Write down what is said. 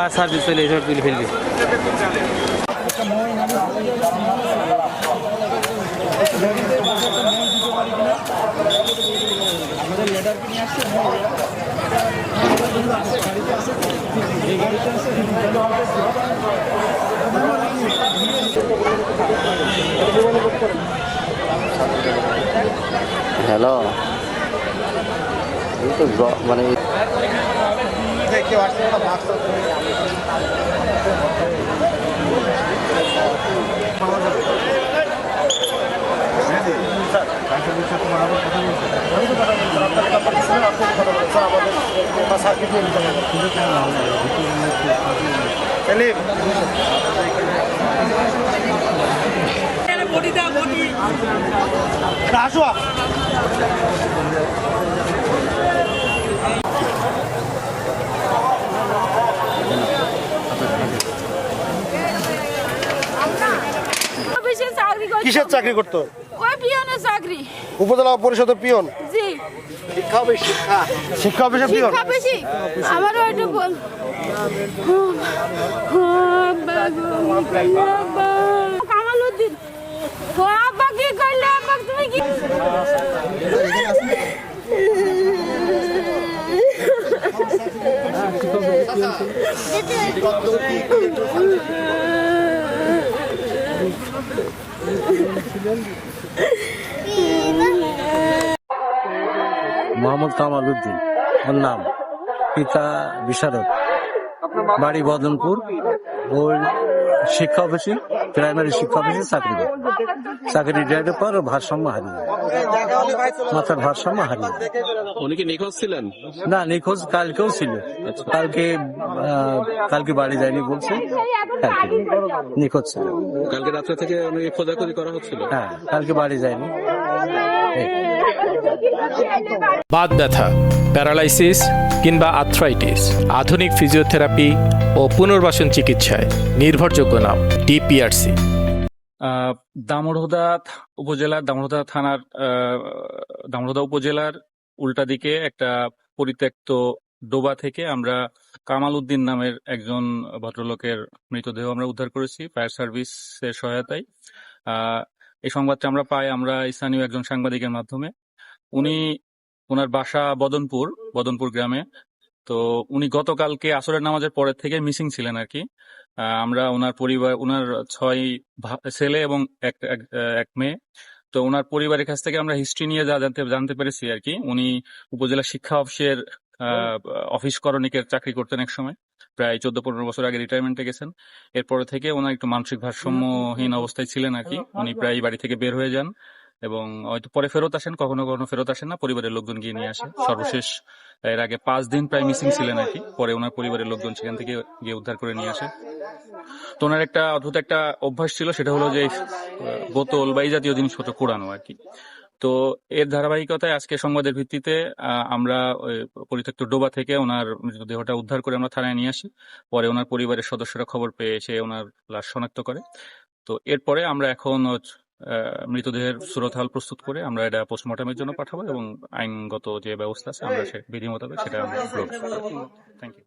Fire service চলে এসে তুলে ফেলবে। হ্যালো, এই তো মানে কিসের চাকরি করতো? ওই পিয়নের চাকরি। উপজেলা পরিষদের পিয়ন? জি। শিক্ষা অফিসের পিয়ন? শিক্ষা অফিসে আমারও এটা বল। কামালউদ্দিন, তো আব্বা কি করলে? আব্বা তুমি কি? মোহাম্মদ কামালউদ্দিন ওর নাম, পিতা বিশারদ, বাড়ি বদনপুর। ওই শিক্ষা অফিসে, প্রাইমারি শিক্ষা অফিসে চাকরি করে। চাকরি রিটায়ার্ডের পর ভারসাম্য হারিয়ে, মাথার ভারসাম্য হারিয়ে। উনি কি নিখোঁজ ছিলেন? না, নিখোঁজ কালকেও ছিল। কালকে বাড়ি যায়নি বলছে, নিখোঁজ ছিল। কালকে রাত্রে থেকে উনি খোঁজাখুঁজি করা হচ্ছিল। হ্যাঁ, কালকে বাড়ি যায়নি। বাত ব্যথা, প্যারালাইসিস কিংবা আর্থ্রাইটিস, আধুনিক ফিজিওথেরাপি ও পুনর্বাসন চিকিৎসায় নির্ভরযোগ্য নাম ডিপিআরসি। দামোড়হদা উপজেলার দামোড়হদা উপজেলার উল্টা দিকে একটা পরিত্যক্ত ডোবা থেকে আমরা কামালউদ্দিন নামের একজন ভদ্রলোকের মৃতদেহ আমরা উদ্ধার করেছি ফায়ার সার্ভিসের সহায়তায়। এই সংবাদটা আমরা পাই স্থানীয় একজন সাংবাদিকের মাধ্যমে। ওনার বাসা বদনপুর গ্রামে। তো উনি গতকালকে আসরের নামাজের পরের থেকে মিসিং ছিলেন আর কি। আমরা ওনার 6 ছেলে এবং এক মেয়ে। তো ওনার পরিবারের কাছ থেকে আমরা হিস্ট্রি নিয়ে যা জানতে পেরেছি আর কি, উনি উপজেলা শিক্ষা অফিসের অফিস করণিকের চাকরি করতেন এক সময়, প্রায় 14-15 বছর আগে রিটায়ারমেন্টে গেছেন। এরপরে থেকে ওনার একটু মানসিক ভারসাম্যহীন অবস্থায় ছিলেন আর কি। উনি প্রায় বাড়ি থেকে বের হয়ে যান এবং হয়তো পরে ফেরত আসেন, কখনো কখনো ফেরত আসেন না, পরিবারের লোকজন গিয়ে নিয়ে আসে। সর্বশেষ এর আগে 5 দিন প্রায় মিসিং ছিলেন আর কি। পরে ওনার পরিবারের লোকজন সেখান থেকে গিয়ে উদ্ধার করে নিয়ে আসে। তো ওনার একটা অদ্ভুত একটা অভ্যাস ছিল, সেটা হলো যে বোতল বা এই জাতীয় জিনিসপত্র কুড়ানো আর কি। তো এর ধারাবাহিকতায় আজকে সংবাদের ভিত্তিতে আমরা পরিত্যক্ত ডোবা থেকে ওনার মৃতদেহটা উদ্ধার করে আমরা থানায় নিয়ে আসি। পরে ওনার পরিবারের সদস্যরা খবর পেয়ে এসে ওনার লাশ শনাক্ত করে। তো এরপরে আমরা এখন মৃতদেহের সুরতহাল প্রস্তুত করে আমরা এটা পোস্টমর্টমের জন্য পাঠাবো এবং আইনগত যে ব্যবস্থা আছে আমরা বিধি মোতাবেক সেটা আমরা গ্রহণ করব। Thank you.